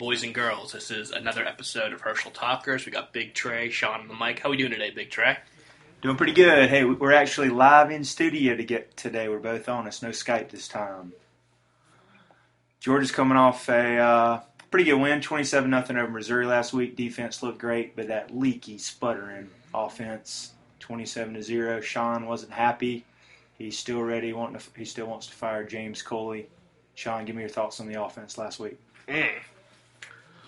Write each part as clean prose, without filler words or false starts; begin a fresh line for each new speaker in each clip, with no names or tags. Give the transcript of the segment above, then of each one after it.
Boys and girls, this is another episode of Herschel Talkers. We got Big Trey, Sean on the mic. How we doing today, Big Trey?
Doing pretty good. Hey, we're actually live in studio today. We're both on. It's no Skype this time. Georgia's coming off a pretty good win, 27-0 over Missouri last week. Defense looked great, but that leaky, sputtering offense, 27-0. Sean wasn't happy. He's still ready. He still wants to fire James Coley. Sean, give me your thoughts on the offense last week.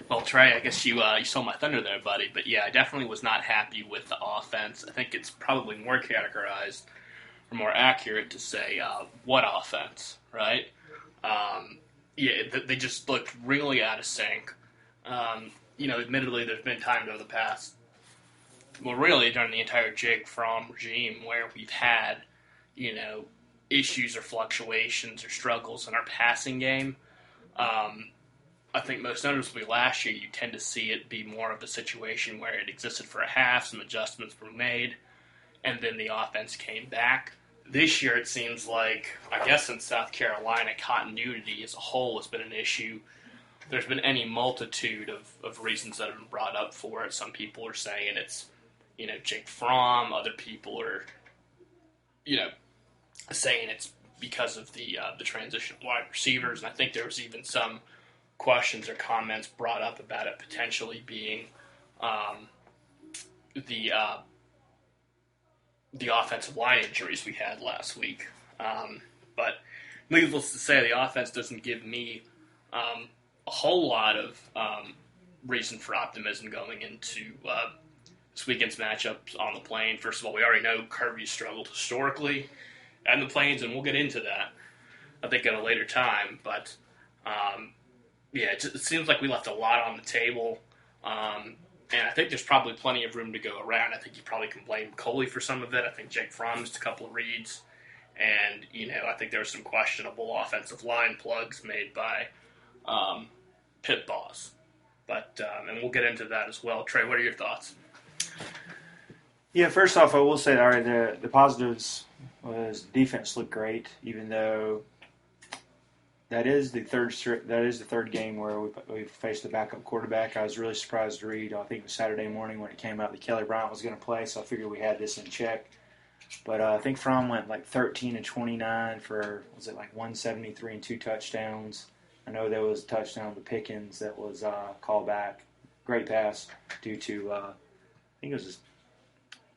Well, Trey, I guess you saw my thunder there, buddy. But yeah, I definitely was not happy with the offense. I think it's probably more categorized or more accurate to say what offense, right? They just looked really out of sync. Admittedly, there's been times over the past, well, really during the entire Jake Fromm regime where we've had, issues or fluctuations or struggles in our passing game. I think most noticeably last year, you tend to see it be more of a situation where it existed for a half, some adjustments were made, and then the offense came back. This year, it seems like, I guess in South Carolina, continuity as a whole has been an issue. There's been any multitude of reasons that have been brought up for it. Some people are saying it's, Jake Fromm. Other people are, saying it's because of the transition of wide receivers. And I think there was even some questions or comments brought up about it potentially being the offensive line injuries we had last week. But needless to say, the offense doesn't give me a whole lot of reason for optimism going into this weekend's matchups on the Plain. First of all, we already know Kirby struggled historically at the Plains, and we'll get into that, I think, at a later time. But it seems like we left a lot on the table, and I think there's probably plenty of room to go around. I think you probably can blame Coley for some of it. I think Jake Fromm missed a couple of reads, and I think there were some questionable offensive line plugs made by Pit Boss. But and we'll get into that as well. Trey, what are your thoughts?
Yeah, first off, I will say, all right, the positives was defense looked great, even though that is the third game where we faced the backup quarterback. I was really surprised to read, I think it was Saturday morning when it came out that Kelly Bryant was going to play, so I figured we had this in check. But I think Fromm went like 13-29 for, 173 and 2 touchdowns. I know there was a touchdown to Pickens that was called back. Great pass due to, I think it was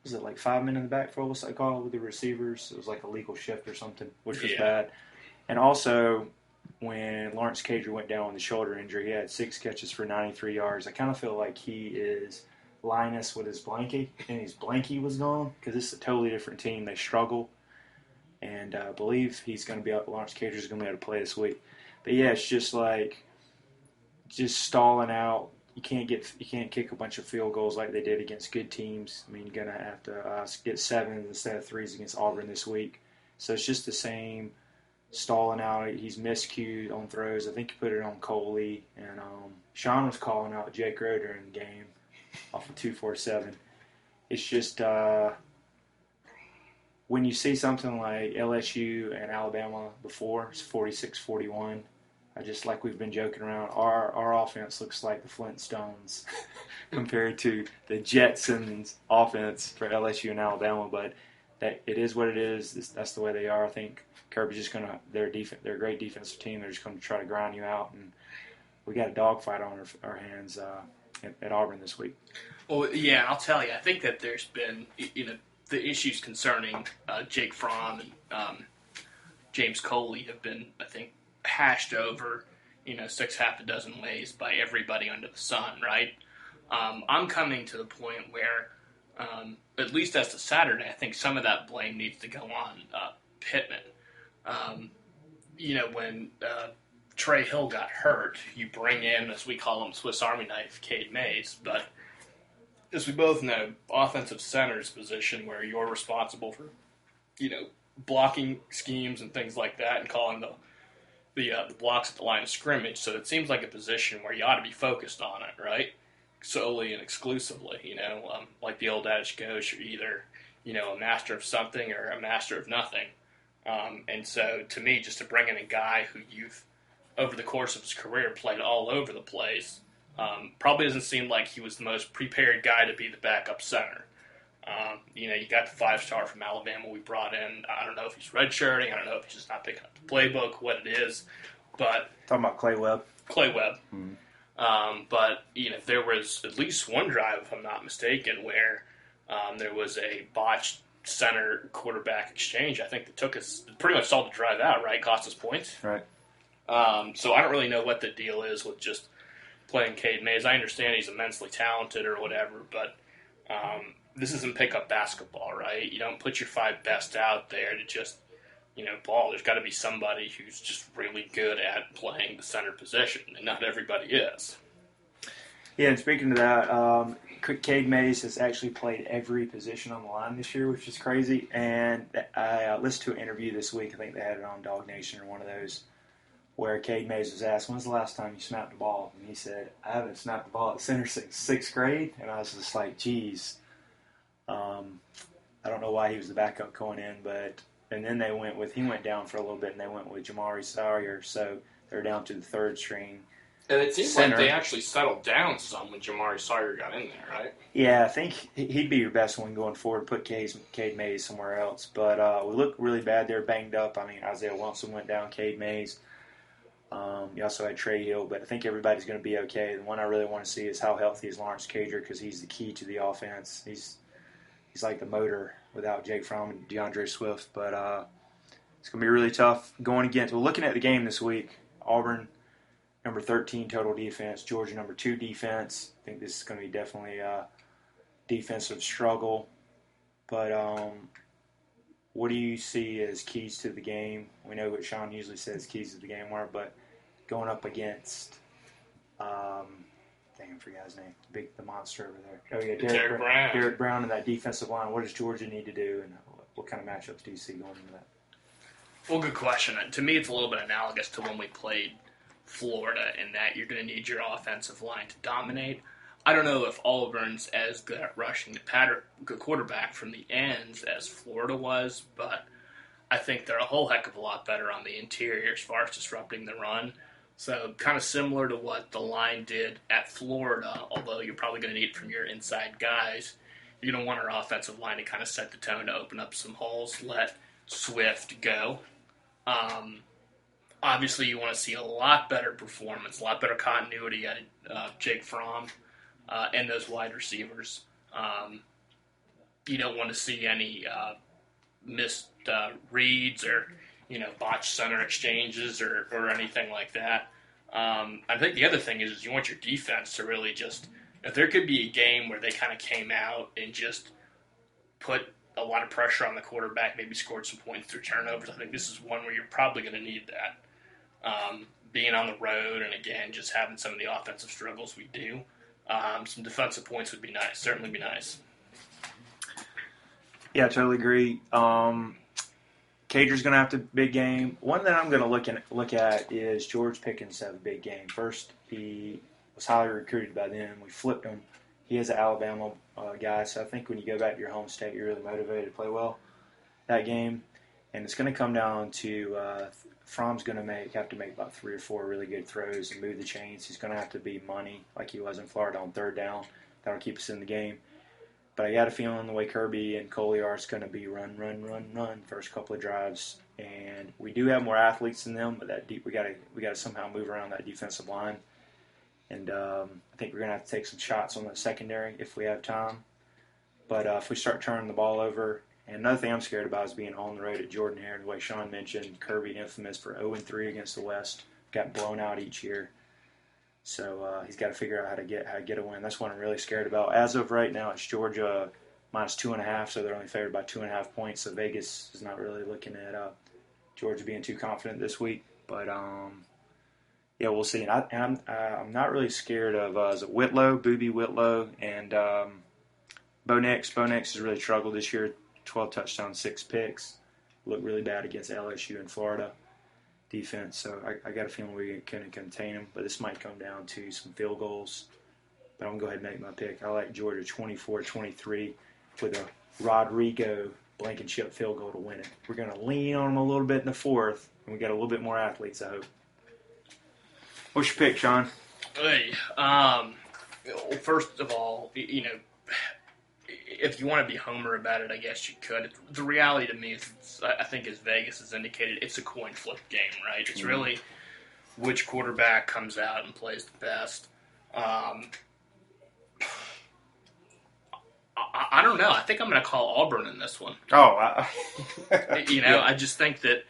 it like 5 men in the backfield, what's that called, with the receivers? It was like a legal shift or something, which was bad. And also, when Lawrence Cager went down with a shoulder injury, he had 6 catches for 93 yards. I kind of feel like he is Linus with his blankie, and his blankie was gone, because this is a totally different team. They struggle, and I believe he's going to be out. Lawrence Cager is going to be able to play this week. But yeah, it's just stalling out. You can't kick a bunch of field goals like they did against good teams. I mean, you're going to have to get 7 instead of 3s against Auburn this week. So it's just the same stalling out. He's miscued on throws. I think he put it on Coley. And Sean was calling out Jake Rowe during the game off of 247. It's just when you see something like LSU and Alabama before, it's 46-41. Just like we've been joking around, our offense looks like the Flintstones compared to the Jetsons offense for LSU and Alabama. But it is what it is. That's the way they are. I think Kirby's just going to – they're a great defensive team. They're just going to try to grind you out. And we got a dogfight on our hands at Auburn this week.
Well, yeah, I'll tell you. I think that there's been the issues concerning Jake Fromm and James Coley have been, I think, hashed over, 6 half a dozen ways by everybody under the sun, right? I'm coming to the point where, at least as to Saturday, I think some of that blame needs to go on Pittman. When Trey Hill got hurt, you bring in, as we call him, Swiss Army knife, Cade Mays, but as we both know, offensive center's position where you're responsible for, blocking schemes and things like that and calling the blocks at the line of scrimmage. So it seems like a position where you ought to be focused on it, right? Solely and exclusively, like the old adage goes, you're either, a master of something or a master of nothing. And so to me, just to bring in a guy who you've, over the course of his career, played all over the place, Probably doesn't seem like he was the most prepared guy to be the backup center. You got the 5-star from Alabama we brought in. I don't know if he's redshirting. I don't know if he's just not picking up the playbook, what it is. But
talking about Clay Webb.
But there was at least one drive, if I'm not mistaken, where there was a botched center quarterback exchange. I think that took us pretty much all the drive out. Right, cost us points.
Right.
So I don't really know what the deal is with just playing Cade Mays. I understand he's immensely talented or whatever, but this isn't pickup basketball, right? You don't put your 5 best out there to just, ball. There's got to be somebody who's just really good at playing the center position, and not everybody is.
Yeah, and speaking of that, Cade Mays has actually played every position on the line this year, which is crazy. And I listened to an interview this week. I think they had it on Dog Nation or one of those, where Cade Mays was asked, when's the last time you snapped the ball? And he said, I haven't snapped the ball at center since 6th grade. And I was just like, geez. I don't know why he was the backup going in, and then he went down for a little bit, and they went with Jamari Sawyer, so they're down to the 3rd string.
And it seems
center.
Like they actually settled down some when Jamari Sawyer got in there, right?
Yeah, I think he'd be your best one going forward. Put Cade Mays somewhere else. But we look really bad. They're banged up. I mean, Isaiah Wilson went down, Cade Mays. You also had Trey Hill, but I think everybody's going to be okay. The one I really want to see is how healthy is Lawrence Cager, because he's the key to the offense. He's like the motor without Jake Fromm and DeAndre Swift. But it's going to be really tough going against. Well, looking at the game this week, Auburn, number 13 total defense, Georgia, number 2 defense. I think this is going to be definitely a defensive struggle. But what do you see as keys to the game? We know what Sean usually says keys to the game are, but going up against, I forgot his name, the monster over there. Oh, yeah,
Derek Brown.
Derek Brown and that defensive line. What does Georgia need to do, and what kind of matchups do you see going into that?
Well, good question. To me, it's a little bit analogous to when we played Florida, in that you're going to need your offensive line to dominate. I don't know if Auburn's as good at rushing the quarterback from the ends as Florida was, but I think they're a whole heck of a lot better on the interior as far as disrupting the run. So kind of similar to what the line did at Florida, although you're probably going to need it from your inside guys. You're going to want our offensive line to kind of set the tone to open up some holes, let Swift go. Obviously, you want to see a lot better performance, a lot better continuity out of Jake Fromm and those wide receivers. You don't want to see any missed reads or botched center exchanges or anything like that. I think the other thing is you want your defense to really just, if there could be a game where they kind of came out and just put a lot of pressure on the quarterback, maybe scored some points through turnovers, I think this is one where you're probably going to need that. Being on the road and, again, just having some of the offensive struggles we do, some defensive points would be nice, certainly be nice.
Yeah, I totally agree. Cager's going to have a big game. One that I'm going to look at is George Pickens have a big game. First, he was highly recruited by them. We flipped him. He is an Alabama guy, so I think when you go back to your home state, you're really motivated to play well that game. And it's going to come down to Fromm's going to have to make about 3 or 4 really good throws and move the chains. He's going to have to be money like he was in Florida on 3rd down. That'll keep us in the game. But I got a feeling the way Kirby and Coley are, it's going to be run first couple of drives. And we do have more athletes than them, but we got to somehow move around that defensive line. And I think we're going to have to take some shots on the secondary if we have time. But if we start turning the ball over, and another thing I'm scared about is being on the road at Jordan-Hare. The way Sean mentioned, Kirby infamous for 0-3 against the West, got blown out each year. So he's got to figure out how to get a win. That's what I'm really scared about. As of right now, it's Georgia minus 2.5, so they're only favored by 2.5 points. So Vegas is not really looking at Georgia being too confident this week. But yeah, we'll see. And I'm not really scared of is it Whitlow, Boobie Whitlow, and Bo Nix. Bo Nix has really struggled this year. 12 touchdowns, 6 picks. Looked really bad against LSU and Florida defense. So I got a feeling we can contain them. But this might come down to some field goals. But I'm going to go ahead and make my pick. I like Georgia 24-23 with a Rodrigo Blankenship field goal to win it. We're going to lean on them a little bit in the 4th. And we got a little bit more athletes, I hope. What's your pick, Sean?
Hey, first of all, if you want to be Homer about it, I guess you could. The reality to me is, I think, as Vegas has indicated, it's a coin flip game, right? It's really which quarterback comes out and plays the best. I don't know. I think I'm going to call Auburn in this one.
Oh,
yeah. I just think that,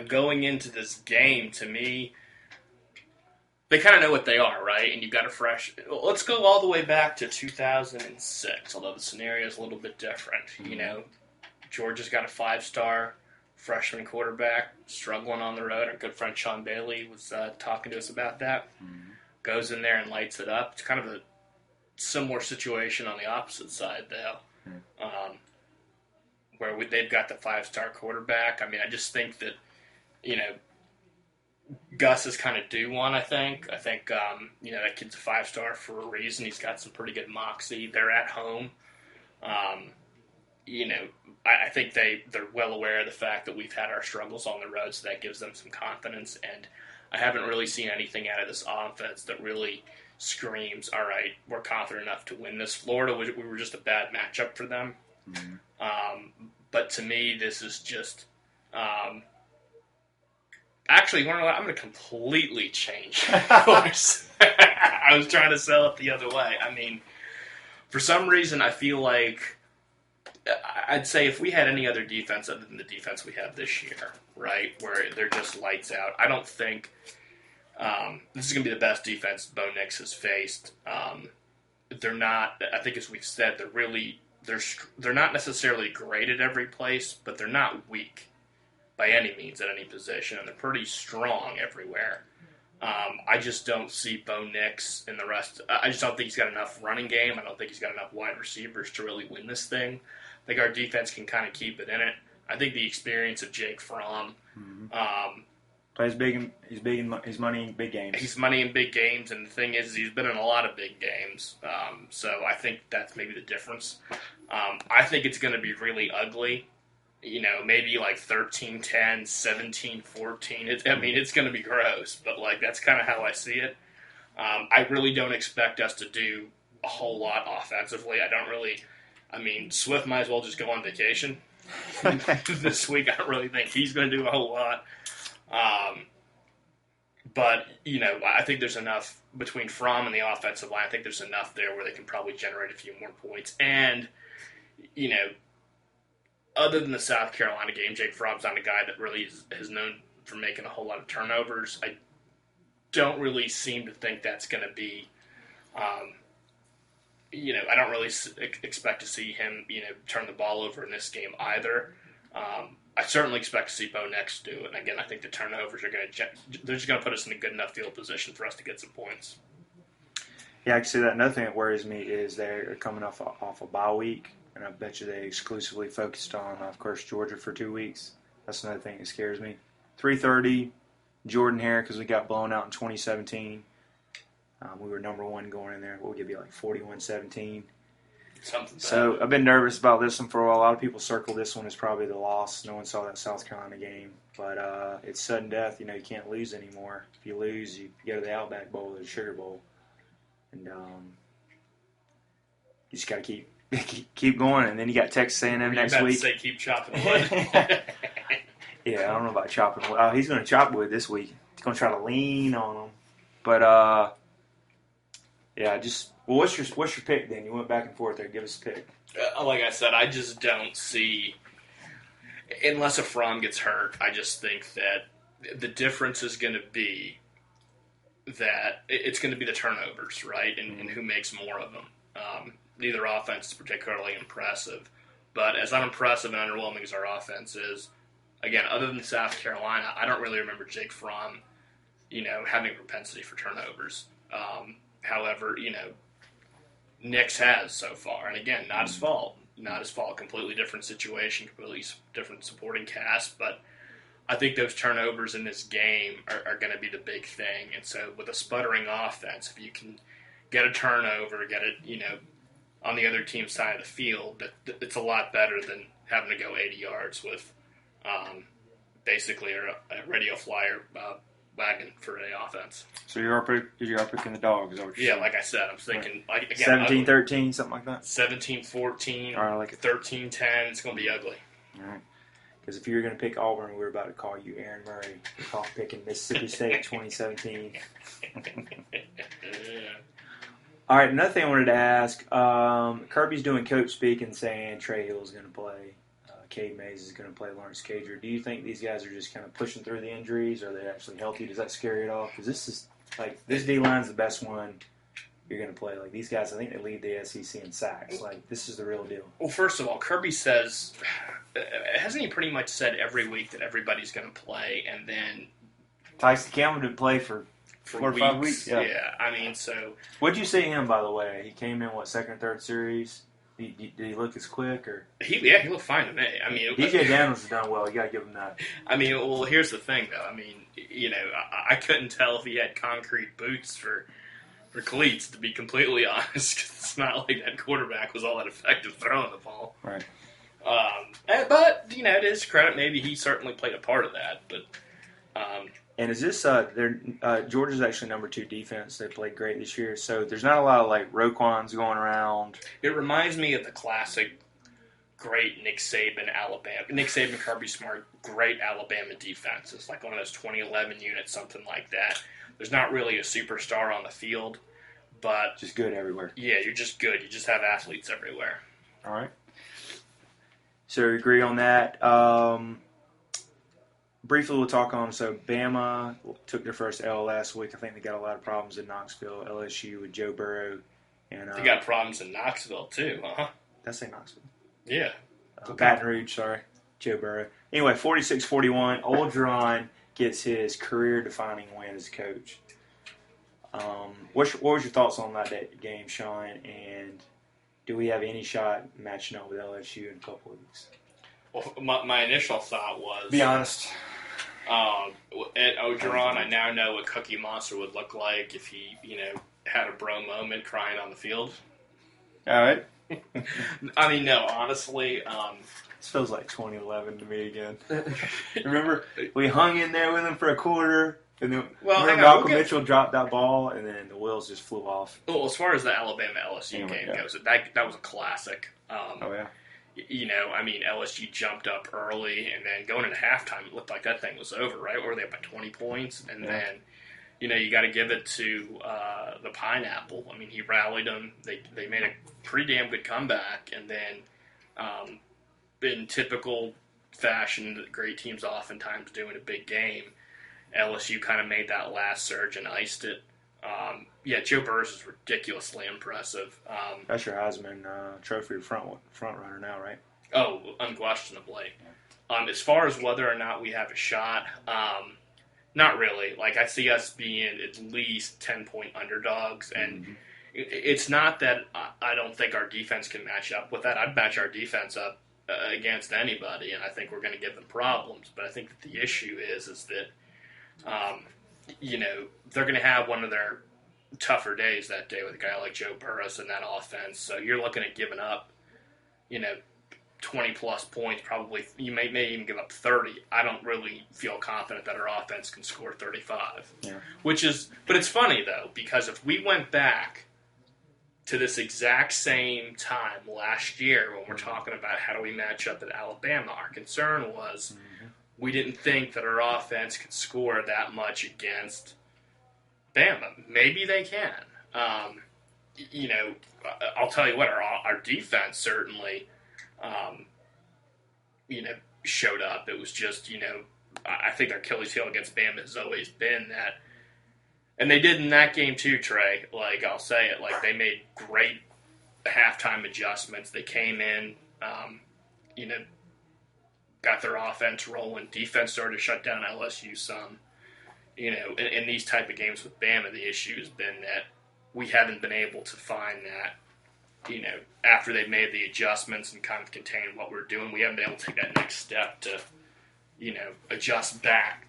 going into this game, to me, they kind of know what they are, right? And you've got a fresh... Let's go all the way back to 2006, although the scenario is a little bit different. Georgia's got a 5-star freshman quarterback struggling on the road. Our good friend Sean Bailey was talking to us about that. Goes in there and lights it up. It's kind of a similar situation on the opposite side, though, where they've got the 5-star quarterback. I mean, I just think that, Gus is kind of due one, I think. I think, that kid's a 5-star for a reason. He's got some pretty good moxie. They're at home. I think they're well aware of the fact that we've had our struggles on the road, so that gives them some confidence. And I haven't really seen anything out of this offense that really screams, all right, we're confident enough to win this. Florida, we were just a bad matchup for them. But to me, this is just... Actually, you want to know what? I'm going to completely change course. I was trying to sell it the other way. I mean, for some reason, I feel like I'd say if we had any other defense other than the defense we have this year, right, where they're just lights out, I don't think this is going to be the best defense Bo Nix has faced. They're not. I think, as we've said, they're not necessarily great at every place, but they're not weak by any means at any position, and they're pretty strong everywhere. I just don't see Bo Nix and the rest. I just don't think he's got enough running game. I don't think he's got enough wide receivers to really win this thing. I think our defense can kind of keep it in it. I think the experience of Jake Fromm.
Plays big. He's money in big games.
He's money in big games, and the thing is, he's been in a lot of big games. So I think that's maybe the difference. I think it's going to be really ugly. Maybe like 13-10, 17-14. It's going to be gross, but that's kind of how I see it. I really don't expect us to do a whole lot offensively. Swift might as well just go on vacation this week. I don't really think he's going to do a whole lot. But I think there's enough between Fromm and the offensive line. I think there's enough there where they can probably generate a few more points. And, other than the South Carolina game, Jake Fromm's not a guy that really is known for making a whole lot of turnovers. I don't really seem to think that's going to be, I don't really expect to see him, turn the ball over in this game either. I certainly expect to see Bo Nix do it. And again, I think the turnovers they're just going to put us in a good enough field position for us to get some points.
Yeah, I can see that. Another thing that worries me is they're coming off a bye week. And I bet you they exclusively focused on, of course, Georgia for 2 weeks. That's another thing that scares me. 3:30, Jordan Hare, because we got blown out in 2017. We were number one going in there. We'll give you 41-17.
Something
so I've been nervous about this one for a while. A lot of people circle this one as probably the loss. No one saw that South Carolina game. But it's sudden death. You can't lose anymore. If you lose, you go to the Outback Bowl or the Sugar Bowl. And you just got to keep going, and then you got Texas A&M next week.
Say keep chopping wood.
Yeah, I don't know about chopping wood. He's going to chop wood this week. He's going to try to lean on them. But what's your pick then? You went back and forth there. Give us a pick.
Like I said, I just don't see, unless a Fromm gets hurt. I just think that the difference is going to be that it's going to be the turnovers, right, and who makes more of them. Neither offense is particularly impressive, but as unimpressive and underwhelming as our offense is, again, other than South Carolina, I don't really remember Jake Fromm, having a propensity for turnovers. However, Nix has so far, and again, not his fault. Completely different situation, completely different supporting cast, but I think those turnovers in this game are going to be the big thing. And so with a sputtering offense, if you can get a turnover, get it, on the other team's side of the field, it's a lot better than having to go 80 yards with basically a radio flyer wagon for the offense.
So you're picking the Dogs. Is that what you're saying?
Like I said, I'm thinking
right.
again,
17-13, something like that.
17-14,
I like it.
13-10. It's going to be ugly.
All right. Because if you were going to pick Auburn, we were about to call you Aaron Murray for picking Mississippi State 2017. All right, another thing I wanted to ask. Kirby's doing coach speak and saying Trey Hill's going to play. Cade Mays is going to play Lawrence Cager. Do you think these guys are just kind of pushing through the injuries? Are they actually healthy? Does that scare you at all? Because this D-line's the best one you're going to play. Like, these guys, I think they lead the SEC in sacks. Like, this is the real deal.
Well, first of all, Kirby says, hasn't he pretty much said every week that everybody's going to play, and then
Tyson Campbell didn't play for 4 or 5 weeks.
Yeah, I mean, so.
What'd you see him, by the way? He came in, second or third series? Did he look as quick? Or
he looked fine to me. I mean,
DJ Daniels has done well. You got to give him that.
I mean, well, here's the thing, though. I mean, I couldn't tell if he had concrete boots for cleats, to be completely honest, because it's not like that quarterback was all that effective throwing the ball.
Right.
But, to his credit, maybe he certainly played a part of that. But
and is this Georgia's actually number 2 defense? They played great this year, so there's not a lot of Roquans going around.
It reminds me of the classic great Nick Saban, Kirby Smart, great Alabama defense. It's like one of those 2011 units, something like that. There's not really a superstar on the field, but
just good everywhere.
Yeah, you're just good. You just have athletes everywhere.
All right. So we agree on that. Briefly, we'll talk on. So Bama took their first L last week. I think they got a lot of problems in Knoxville. LSU with Joe Burrow, and
they got problems in Knoxville too, huh?
Did I say Knoxville?
Yeah.
Baton Rouge, sorry. Joe Burrow. Anyway, 46-41. Orgeron gets his career-defining win as a coach. What was your thoughts on that game, Sean? And do we have any shot matching up with LSU in a couple of weeks?
Well, my initial thought was...
Be honest.
At Orgeron, I now know what Cookie Monster would look like if he, had a bro moment crying on the field.
All right.
I mean, no, honestly...
This feels like 2011 to me again. Remember, we hung in there with him for a quarter, and then Malcolm Mitchell dropped that ball, and then the wheels just flew off.
Well, as far as the Alabama-LSU game goes, that was a classic. LSU jumped up early, and then going into halftime, it looked like that thing was over, right? Where they up by 20 points, and then, you got to give it to the Pineapple. I mean, he rallied them. They made a pretty damn good comeback, and then in typical fashion that great teams oftentimes do in a big game, LSU kind of made that last surge and iced it. Joe Burrows is ridiculously impressive.
That's your Heisman Trophy front runner now, right?
Oh, unquestionably. As far as whether or not we have a shot, not really. Like, I see us being at least 10-point underdogs, and it's not that I don't think our defense can match up with that. I'd match our defense up against anybody, and I think we're going to give them problems. But I think that the issue is that, they're going to have one of their tougher days that day with a guy like Joe Burrows in that offense. So you're looking at giving up, 20-plus points, probably. You may even give up 30. I don't really feel confident that our offense can score 35.
Yeah.
But it's funny, though, because if we went back to this exact same time last year when we're talking about how do we match up at Alabama, our concern was we didn't think that our offense could score that much against Bama. Maybe they can. I'll tell you what, our defense certainly, showed up. It was just, I think our Achilles heel against Bama has always been that. And they did in that game too, Trey. Like, I'll say it. Like, they made great halftime adjustments. They came in, got their offense rolling. Defense started to shut down LSU some. In these type of games with Bama, the issue has been that we haven't been able to find that, after they've made the adjustments and kind of contain what we're doing, we haven't been able to take that next step to, adjust back,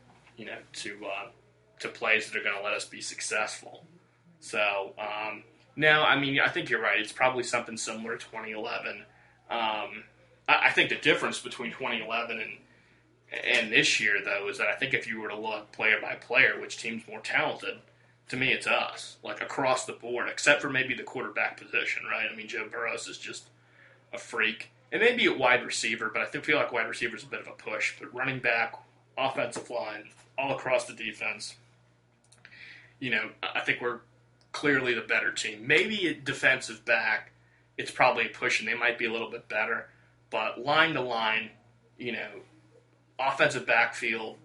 to plays that are going to let us be successful. So, no, I mean, I think you're right. It's probably something similar to 2011. I think the difference between 2011 And this year, though, is that I think if you were to look player by player, which team's more talented, to me it's us. Like across the board, except for maybe the quarterback position, right? I mean, Joe Burrows is just a freak. And maybe at wide receiver, but I feel like wide receiver is a bit of a push. But running back, offensive line, all across the defense, I think we're clearly the better team. Maybe at defensive back, it's probably a push, and they might be a little bit better. But line to line, offensive backfield,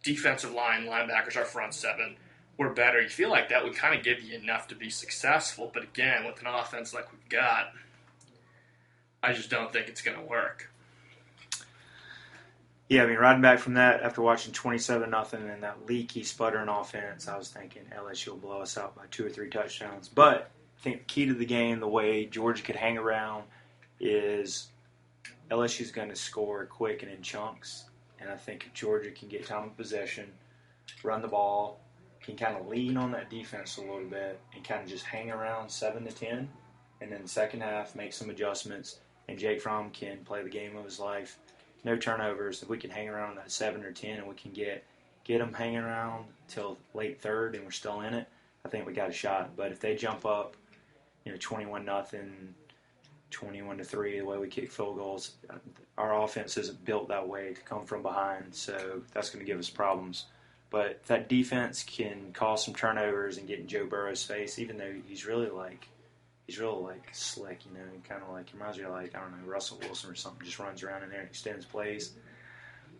defensive line, linebackers, our front seven, we're better. You feel like that would kind of give you enough to be successful. But again, with an offense like we've got, I just don't think it's going to work.
Yeah, I mean, riding back from that after watching 27-0 and that leaky, sputtering offense, I was thinking LSU will blow us out by 2 or 3 touchdowns. But I think the key to the game, the way Georgia could hang around, is LSU's going to score quick and in chunks. And I think if Georgia can get time of possession, run the ball, can kind of lean on that defense a little bit and kind of just hang around 7-10, and then the second half make some adjustments, and Jake Fromm can play the game of his life. No turnovers. If we can hang around that 7 or 10 and we can get them hanging around till late third and we're still in it, I think we got a shot. But if they jump up, 21-0, 21-3, the way we kick field goals, our offense isn't built that way to come from behind, so that's going to give us problems. But if that defense can cause some turnovers and get in Joe Burrow's face, even though he's really slick, he kind of reminds me of I don't know, Russell Wilson or something, just runs around in there and extends plays.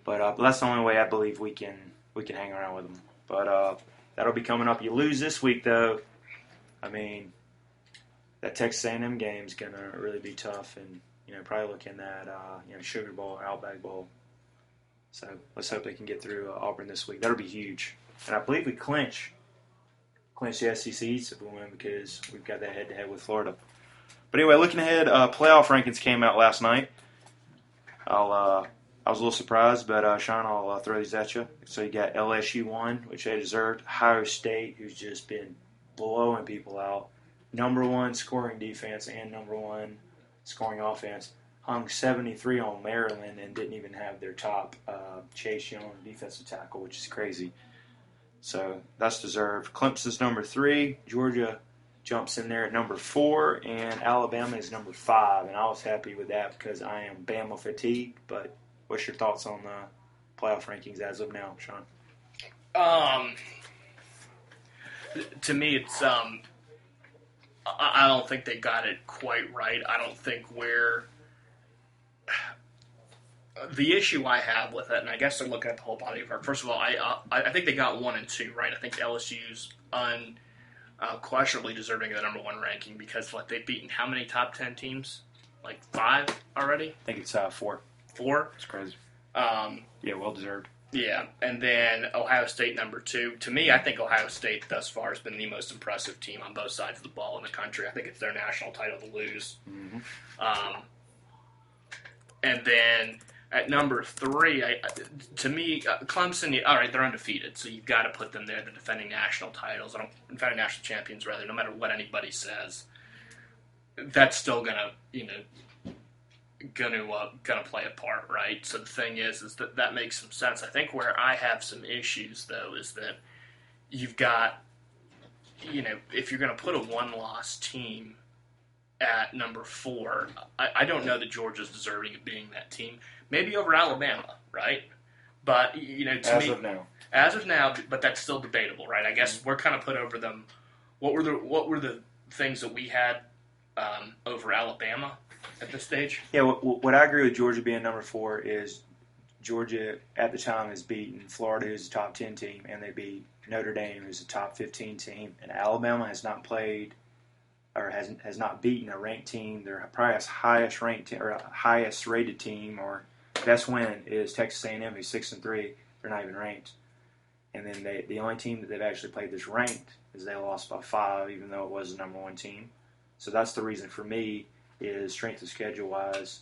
But that's the only way I believe we can hang around with them. But that'll be coming up. You lose this week, though, I mean, that Texas A&M game is going to really be tough, and probably looking at Sugar Bowl or Outback Bowl. So let's hope they can get through Auburn this week. That'll be huge, and I believe we clinch the SEC East if we win, because we've got that head-to-head with Florida. But anyway, looking ahead, playoff rankings came out last night. I was a little surprised, but Sean, I'll throw these at you. So you got LSU 1, which they deserved. Ohio State, who's just been blowing people out. Number 1 scoring defense and number 1 scoring offense. Hung 73 on Maryland and didn't even have their top Chase Young defensive tackle, which is crazy. So that's deserved. Clemson's number 3. Georgia jumps in there at number 4. And Alabama is number 5. And I was happy with that because I am Bama fatigued. But what's your thoughts on the playoff rankings as of now, Sean?
To me, it's I don't think they got it quite right. I don't think the issue I have with it, and I guess they're looking at the whole body of work. First of all, I think they got 1 and 2 right. I think LSU's unquestionably deserving of the number 1 ranking because they've beaten how many top 10 teams? 5 already?
I think it's 4.
4?
It's crazy. Yeah, well deserved.
Yeah, and then Ohio State number 2. To me, I think Ohio State thus far has been the most impressive team on both sides of the ball in the country. I think it's their national title to lose. Mm-hmm. And then at number 3, to me, Clemson, all right, they're undefeated, so you've got to put them there, the defending national titles, defending national champions, rather, no matter what anybody says. That's still gonna play a part, right? So the thing is that makes some sense. I think where I have some issues, though, is that you've got, if you're going to put a 1-loss team at number 4, I don't know that Georgia's deserving of being that team. Maybe over Alabama, right? But, As of now, but that's still debatable, right? I guess we're kind of put over them. What were the things that we had over Alabama at this stage?
Yeah, what I agree with Georgia being number 4 is Georgia at the time has beaten Florida, who's a top 10 team, and they beat Notre Dame, who's a top 15 team. And Alabama has not played or has not beaten a ranked team. Their probably highest ranked or highest rated team or best win is Texas A&M, who's 6-3. They're not even ranked. And then the only team that they've actually played that's ranked is they lost by 5, even though it was the number 1 team. So that's the reason for me is strength of schedule wise,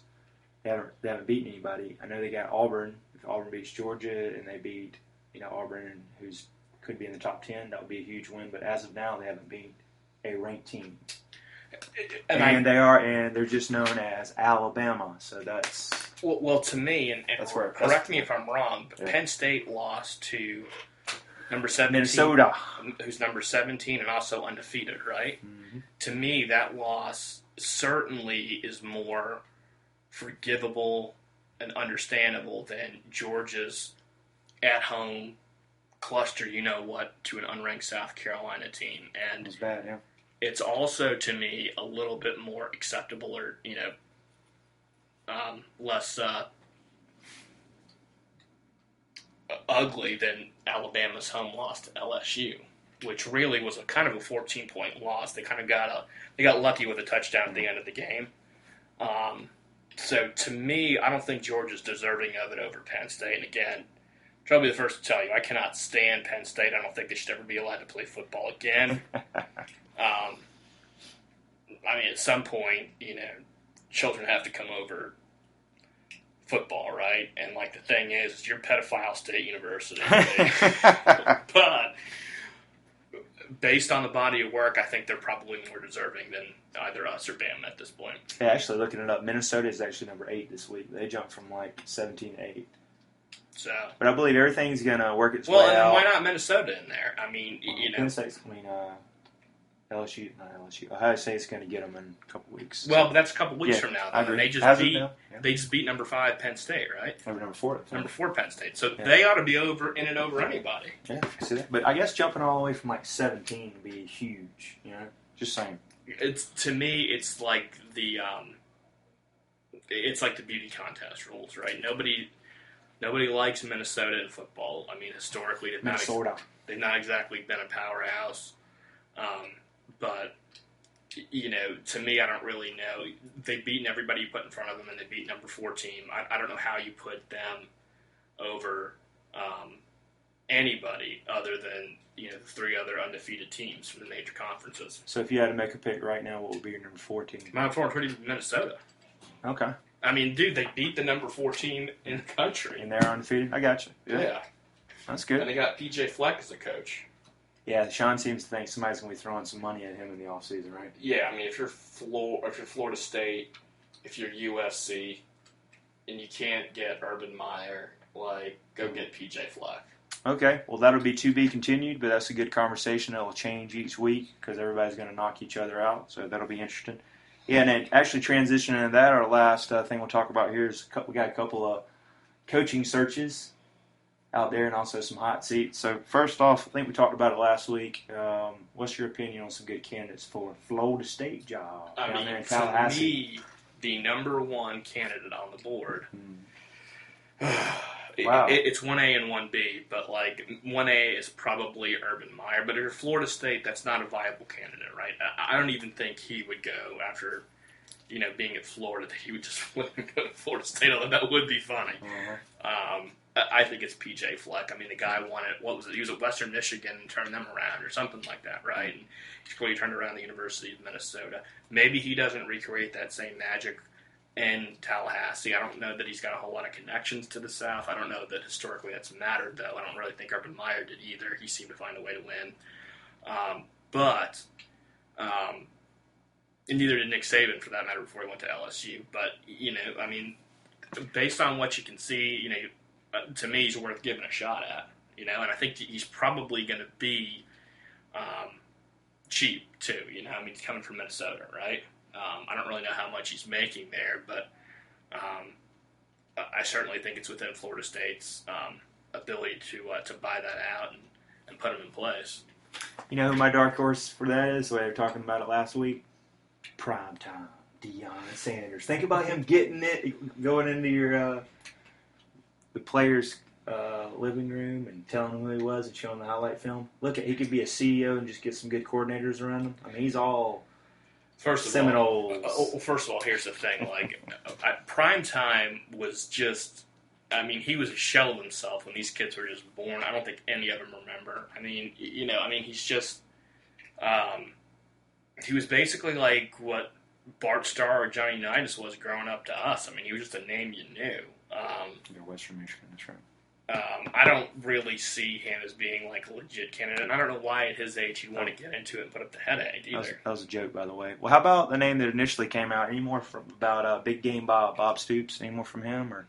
they haven't beaten anybody. I know they got Auburn. If Auburn beats Georgia and they beat Auburn, who's could be in the top 10, that would be a huge win. But as of now, they haven't beat a ranked team. And they're just known as Alabama. So that's
well to me, and
that's where
correct me if I'm wrong, but Penn State lost to number 17,
Minnesota,
who's number 17 and also undefeated, right?
Mm-hmm.
To me, that loss certainly is more forgivable and understandable than Georgia's at-home cluster, to an unranked South Carolina team. And
it's bad, yeah.
It's also, to me, a little bit more acceptable or, less ugly than Alabama's home loss to LSU, which really was a kind of a 14-point loss. They kind of got lucky with a touchdown at the end of the game. So to me, I don't think Georgia's deserving of it over Penn State. And again, I'll be the first to tell you, I cannot stand Penn State. I don't think they should ever be allowed to play football again. At some point, children have to come over football, right? And, the thing is you're pedophile state university. But based on the body of work, I think they're probably more deserving than either us or Bama at this point.
Yeah, actually, looking it up, Minnesota is actually number 8 this week. They jumped from, 17 to 8.
So,
but I believe everything's going to work its way
out.
Well,
and why not Minnesota in there?
Penn State's, LSU, not LSU. Ohio State's going to get them in a couple weeks.
Well, but that's a couple weeks from now.
I agree.
They just beat number 5 Penn State, right?
Number 4.
Number 4 Penn State. So they ought to be over anybody.
Yeah, I see that. But I guess jumping all the way from 17 would be huge. Just saying.
To me, it's like the beauty contest rules, right? Nobody likes Minnesota in football. Historically, they've not exactly been a powerhouse. But, to me, I don't really know. They've beaten everybody you put in front of them, and they beat number 4 team. I don't know how you put them over anybody other than, the 3 other undefeated teams from the major conferences.
So if you had to make a pick right now, what would be your number 4 team?
My number 4 would be Minnesota.
Okay.
Dude, they beat the number 4 team in the country.
And they're undefeated? I got you.
Yeah.
That's good.
And they got P.J. Fleck as a coach.
Yeah, Sean seems to think somebody's going to be throwing some money at him in the offseason, right?
Yeah, if you're Florida State, if you're USC, and you can't get Urban Meyer, go get P.J. Fleck.
Okay, well, that'll be to be continued, but that's a good conversation. It'll change each week because everybody's going to knock each other out, so that'll be interesting. Yeah, and then actually transitioning into that, our last thing we'll talk about here is we got a couple of coaching searches out there and also some hot seats. So first off, I think we talked about it last week. What's your opinion on some good candidates for Florida State job down there in Tallahassee?
For me, the number 1 candidate on the board,
wow.
It's 1A and 1B, but 1A is probably Urban Meyer. But if you're Florida State, that's not a viable candidate, right? I don't even think he would go after, being at Florida, that he would just go to Florida State, although that would be funny.
Uh-huh.
I think it's P.J. Fleck. The guy won it. What was it? He was at Western Michigan and turned them around or something like that, right? And he's clearly turned around the University of Minnesota. Maybe he doesn't recreate that same magic in Tallahassee. I don't know that he's got a whole lot of connections to the South. I don't know that historically that's mattered, though. I don't really think Urban Meyer did either. He seemed to find a way to win. And neither did Nick Saban, for that matter, before he went to LSU. But, based on what you can see, to me, he's worth giving a shot at, and I think he's probably going to be cheap, too, he's coming from Minnesota, right? I don't really know how much he's making there, but I certainly think it's within Florida State's ability to buy that out and put him in place.
You know who my dark horse for that is? We were talking about it last week. Primetime Deion Sanders. Think about him getting it, going into your the players' living room and telling them who he was and showing the highlight film. He could be a CEO and just get some good coordinators around him. He's all Seminoles.
First of all, here's the thing. Primetime was just... he was a shell of himself when these kids were just born. I don't think any of them remember. He's just... he was basically like what Bart Starr or Johnny Unitas was growing up to us. He was just a name you knew.
You're Western Michigan, that's right.
I don't really see him as being like a legit candidate. And I don't know why at his age he'd want to get into it and put up the headache either.
That was a joke, by the way. Well, how about the name that initially came out? Any more about Big Game Bob Stoops? Any more from him? Or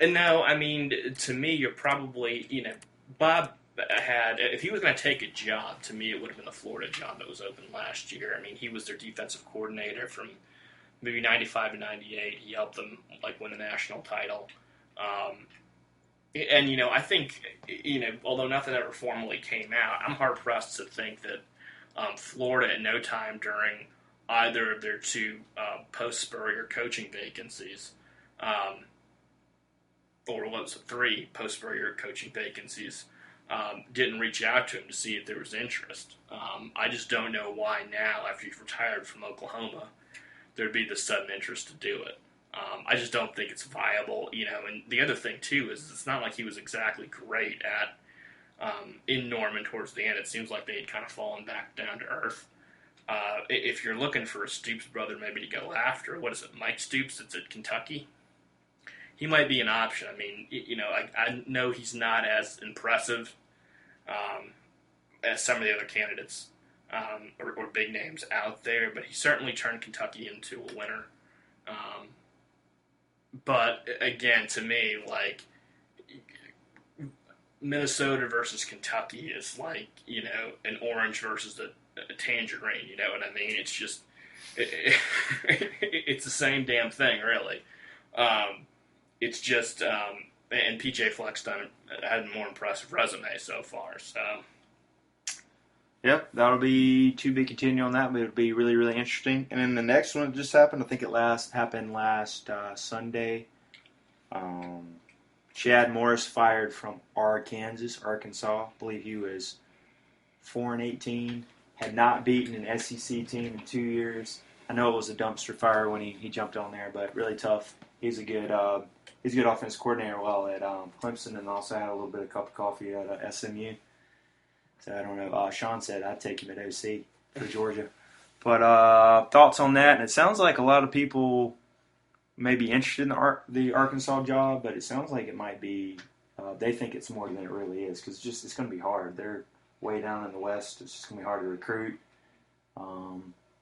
No, I mean, to me, you're probably, Bob had, if he was going to take a job, to me, it would have been the Florida job that was open last year. I mean, he was their defensive coordinator from maybe 95 to 98. He helped them, win a national title. And, I think, although nothing ever formally came out, I'm hard-pressed to think that Florida at no time during either of their two post-Spurrier coaching vacancies, or what was it, 3 post-Spurrier coaching vacancies, didn't reach out to him to see if there was interest. I just don't know why now, after he's retired from Oklahoma, there'd be this sudden interest to do it. I just don't think it's viable, And the other thing, too, is it's not like he was exactly great at in Norman towards the end. It seems like they had kind of fallen back down to earth. If you're looking for a Stoops brother maybe to go after, what is it, Mike Stoops that's at Kentucky? He might be an option. I mean, I know he's not as impressive as some of the other candidates or big names out there, but he certainly turned Kentucky into a winner. But again, to me, Minnesota versus Kentucky is an orange versus a tangerine. You know what I mean? It's just it's the same damn thing, really. It's just and PJ Fleck's had a more impressive resume so far. So.
Yep, that'll be to be continued on that, but it'll be really, really interesting. And then the next one that just happened, I think it happened last Sunday. Chad Morris fired from Arkansas. I believe he was 4-18, had not beaten an SEC team in 2 years. I know it was a dumpster fire when he jumped on there, but really tough. He's a good offensive coordinator at Clemson, and also had a little bit of cup of coffee at SMU. So I don't know. Sean said I'd take him at OC for Georgia. But thoughts on that? And it sounds like a lot of people may be interested in the Arkansas job, but it sounds like it might be. They think it's more than it really is because it's going to be hard. They're way down in the West. It's just going to be hard to recruit.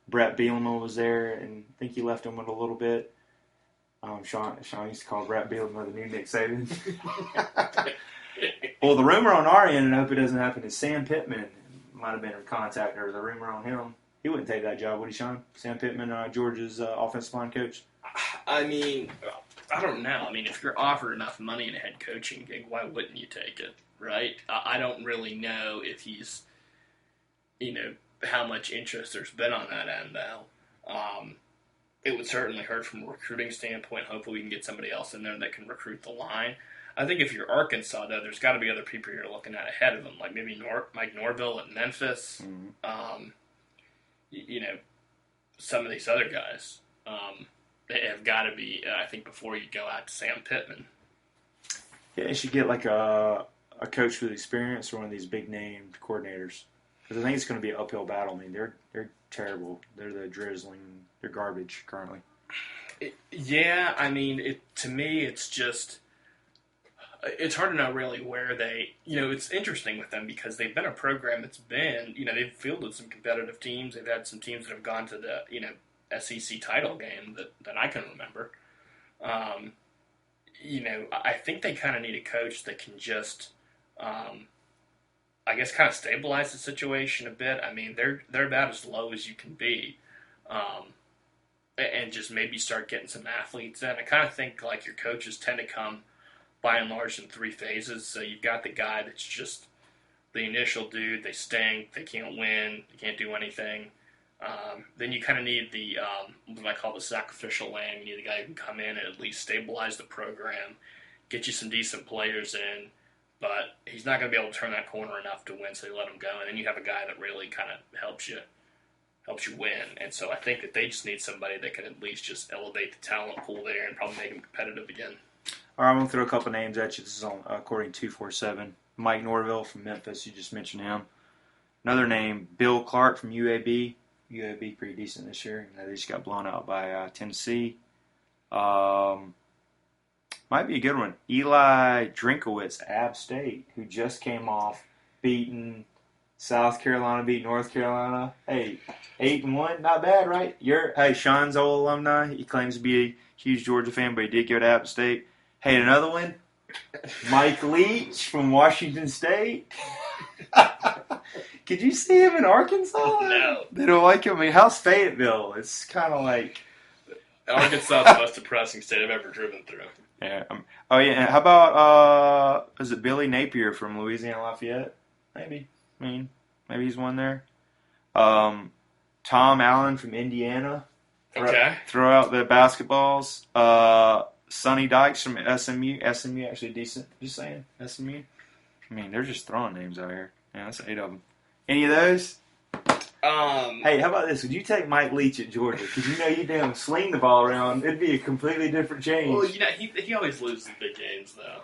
Brett Bielema was there, and I think he left him with a little bit. Sean used to call Brett Bielema the new Nick Saban. Well, the rumor on our end, and I hope it doesn't happen, is Sam Pittman might have been in contact, or the rumor on him. He wouldn't take that job, would he, Sean? Sam Pittman, Georgia's offensive line coach?
I mean, I don't know. I mean, if you're offered enough money in a head coaching gig, why wouldn't you take it, right? I don't really know if he's, how much interest there's been on that end, though. It would certainly hurt from a recruiting standpoint. Hopefully we can get somebody else in there that can recruit the line. I think if you're Arkansas, though, there's got to be other people you're looking at ahead of them, like maybe Mike Norville at Memphis. Mm-hmm. Some of these other guys. They have got to be, I think, before you go out to Sam Pittman.
Yeah, you should get a coach with experience or one of these big-named coordinators. Because I think it's going to be an uphill battle. I mean, they're terrible. They're the drizzling. They're garbage currently.
Yeah, I mean, to me, it's just... It's hard to know really where they, it's interesting with them because they've been a program that's been, they've fielded some competitive teams. They've had some teams that have gone to the, SEC title game that I can remember. I think they kind of need a coach that can just, I guess, kind of stabilize the situation a bit. I mean, they're about as low as you can be. And just maybe start getting some athletes in. I kind of think your coaches tend to come by and large in 3 phases. So you've got the guy that's just the initial dude. They stink. They can't win. They can't do anything. Then you kind of need the what I call the sacrificial lamb. You need the guy who can come in and at least stabilize the program, get you some decent players in, but he's not going to be able to turn that corner enough to win, so you let him go. And then you have a guy that really kind of helps you win. And so I think that they just need somebody that can at least just elevate the talent pool there and probably make them competitive again.
All right, I'm going to throw a couple names at you. This is on according to 247. Mike Norville from Memphis, you just mentioned him. Another name, Bill Clark from UAB. UAB pretty decent this year. They just got blown out by Tennessee. Might be a good one. Eli Drinkowitz, App State, who just came off beating South Carolina, beat North Carolina. Hey, 8-1, not bad, right? Hey, Sean's old alumni. He claims to be a huge Georgia fan, but he did go to App State. Hey, another one. Mike Leach from Washington State. Could you see him in Arkansas?
No.
They don't like him. I mean, how's Fayetteville? It's kind of like...
Arkansas is the most depressing state I've ever driven through.
Yeah. Oh, yeah. And how about, is it Billy Napier from Louisiana Lafayette? Maybe. I mean, maybe he's one there. Tom Allen from Indiana.
Okay.
Throw out the basketballs. Sonny Dykes from SMU. SMU actually decent. Just saying. SMU. I mean, they're just throwing names out here. Yeah, that's 8 of them. Any of those? Hey, how about this? Would you take Mike Leach at Georgia? Because you know you damn sling the ball around. It'd be a completely different change.
Well, you know, he always loses in big games, though.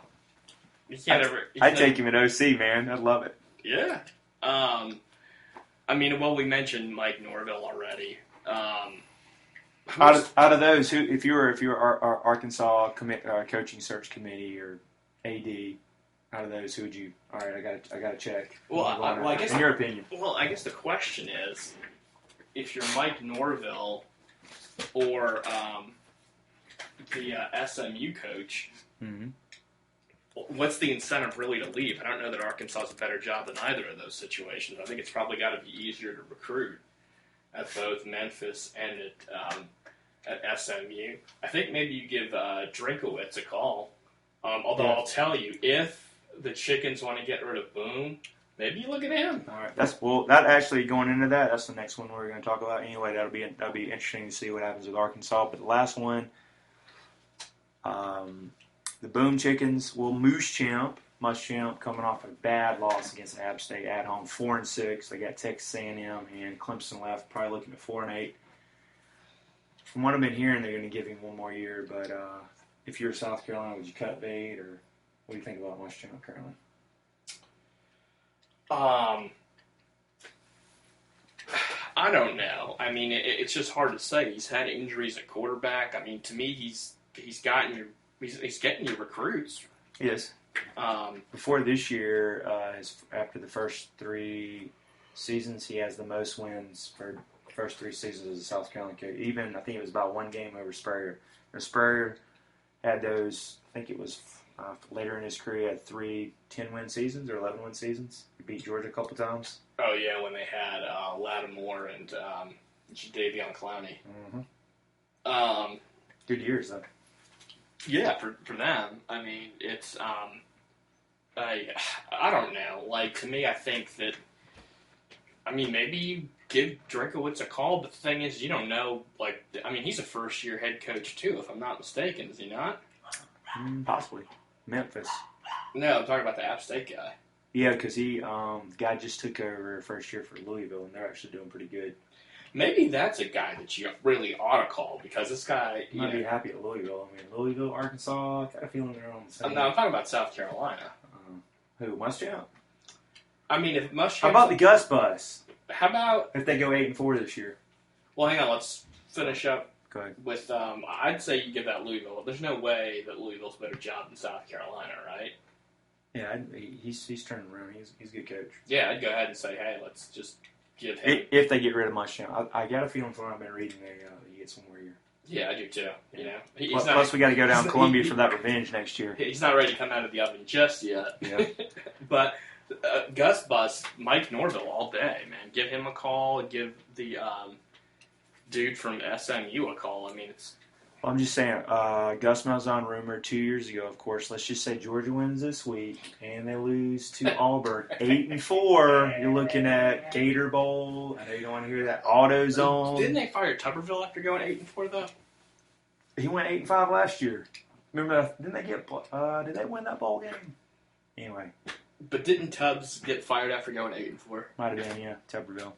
You can't ever...
I'd take him at OC, man. I'd love it.
Yeah. I mean, well, we mentioned Mike Norville already.
Out of those, who if you were our Arkansas coaching search committee or AD, out of those, who would you? All right, I got to check.
Well, I guess
in your opinion.
Well, I guess the question is, if you're Mike Norville or the SMU coach,
mm-hmm.
What's the incentive really to leave? I don't know that Arkansas has a better job than either of those situations. I think it's probably got to be easier to recruit at both Memphis and at SMU. I think maybe you give Drinkowitz a call. Although yeah. I'll tell you, if the Chickens want to get rid of Boone, maybe you look at him.
All right, that actually going into that's the next one we're going to talk about. Anyway, that'll be interesting to see what happens with Arkansas. But the last one, the Boone Chickens will Muschamp coming off a bad loss against App State at home, 4-6. They got Texas A&M and Clemson left, probably looking at 4-8. From what I've been hearing, they're going to give him one more year. But if you're South Carolina, would you cut bait, or what do you think about Muschamp currently?
I don't know. I mean, it's just hard to say. He's had injuries at quarterback. I mean, to me, he's getting you recruits.
Yes. Before this year, after the first 3 seasons, he has the most wins for the first 3 seasons as a South Carolina coach. Even, I think it was about 1 game over Spurrier. And Spurrier had those, I think it was later in his career, he had 3 10-win seasons or 11-win seasons. He beat Georgia a couple times.
Oh, yeah, when they had Lattimore and Jadeveon Clowney.
Mm-hmm. Good years, though.
Yeah, for them. I mean, it's, I don't know. Like, to me, I think that, I mean, maybe you give Drinkowitz a call, but the thing is, you don't know, like, I mean, he's a first-year head coach, too, if I'm not mistaken, is he not?
Possibly. Memphis.
No, I'm talking about the App State guy.
Yeah, because the guy just took over first year for Louisville, and they're actually doing pretty good.
Maybe that's a guy that you really ought to call, because this guy...
Might be happy at Louisville. I mean, Louisville, Arkansas, I got a feeling they're on the same...
No, I'm talking about South Carolina.
Who, Muschamp?
I mean, if Muschamp...
How about the Gus Bus?
How about...
If they go 8-4 this year.
Well, hang on, let's finish up.
Go ahead. With,
I'd say you give that Louisville. There's no way that Louisville's a better job than South Carolina, right?
Yeah, he's turning around. He's a good coach.
Yeah, I'd go ahead and say, hey, let's just give him...
If they get rid of Muschamp. I got a feeling from what I've been reading, he gets one more year.
Yeah, I do too.
Yeah.
You know,
plus we got to go down Columbia for that revenge next year.
He's not ready to come out of the oven just yet.
Yeah.
But Gus Bus, Mike Norville all day, man. Give him a call. Give the dude from SMU a call. I mean, it's...
Well, I'm just saying, Gus Malzahn rumored 2 years ago, of course. Let's just say Georgia wins this week, and they lose to Auburn 8-4. You're looking at Gator Bowl. I know you don't want to hear that. AutoZone.
Didn't they fire Tuberville after going 8-4 though?
He went 8-5 last year. Remember? Didn't they did they win that bowl game? Anyway.
But didn't Tubbs get fired after going 8-4?
Might have been, yeah. Tuberville.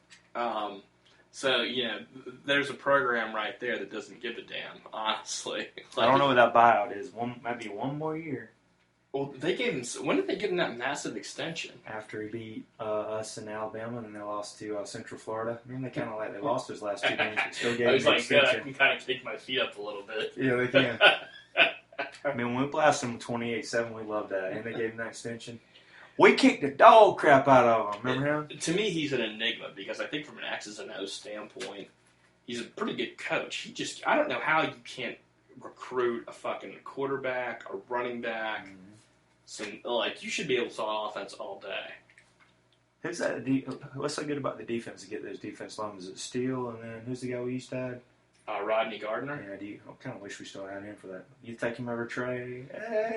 So, you know, there's a program right there that doesn't give a damn, honestly.
I don't know what that buyout is. Might be 1 more year.
Well, they gave him... When did they give him that massive extension?
After he beat us in Alabama, and then they lost to Central Florida. I mean, they kind of they lost those last 2 games, but still gave him an extension.
I can kind of kick my feet up a little bit.
Yeah, they can. I mean, when we blasted him 28-7, we loved that. And they gave him that extension. We kicked the dog crap out of him. Remember him?
To me, he's an enigma because I think from an X's and O's standpoint, he's a pretty good coach. I don't know how you can't recruit a fucking quarterback, a running back. You should be able to saw offense all day.
Who's that? What's so good about the defense to get those defense loans? Is it Steele? And then who's the guy we used to have?
Rodney Gardner.
Yeah, I kind of wish we still had him for that. You take him over Trey?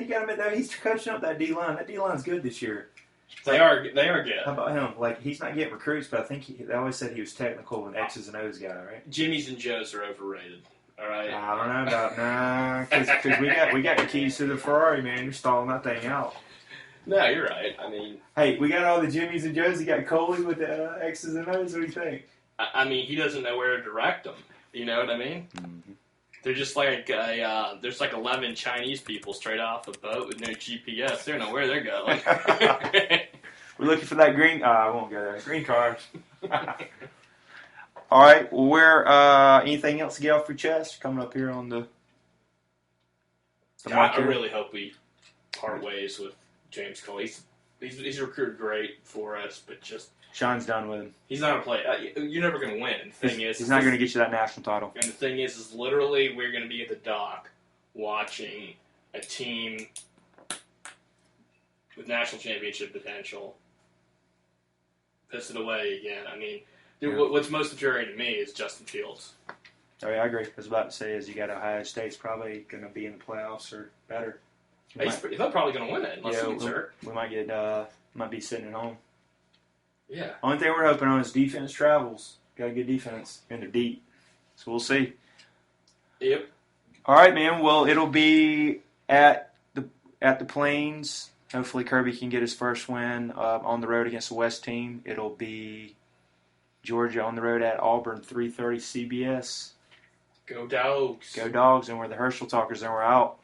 You got to admit, though, he's coaching up that D-line. That D-line's good this year.
They are good.
How about him? Like, he's not getting recruits, but I think they always said he was technical and X's and O's guy, right?
Jimmys and Joes are overrated. All right.
I don't know about because we got the keys to the Ferrari, man. You're stalling that thing out.
No, you're right. I mean,
hey, we got all the Jimmys and Joes. You got Coley with the X's and O's. What do you think?
I mean, he doesn't know where to direct them. You know what I mean? Mm-hmm. They're just like there's like 11 Chinese people straight off a boat with no GPS. They don't know where they're going.
We're looking for that green. I won't go there. Green card. All right. Well, anything else to get off your chest coming up here on the
I really hope we part ways with James Cole. He's recruited great for us, but just
Sean's done with him.
He's not a player. You're never going to win. The thing is,
he's not going to get you that national title.
And the thing is literally we're going to be at the dock watching a team with national championship potential piss it away again. I mean, what's most infuriating to me is Justin Fields.
Oh, yeah, I agree. I was about to say you got Ohio State's probably going to be in the playoffs or better.
He's probably going to win it unless he gets hurt.
We might be sitting at home.
Yeah.
Only thing we're hoping on is defense travels. Got a good defense, and they're deep. So we'll see.
Yep.
All right, man. Well, it'll be at the Plains. Hopefully Kirby can get his first win on the road against the West team. It'll be Georgia on the road at Auburn, 3:30 CBS.
Go Dogs.
Go Dogs, and we're the Herschel Talkers, and we're out.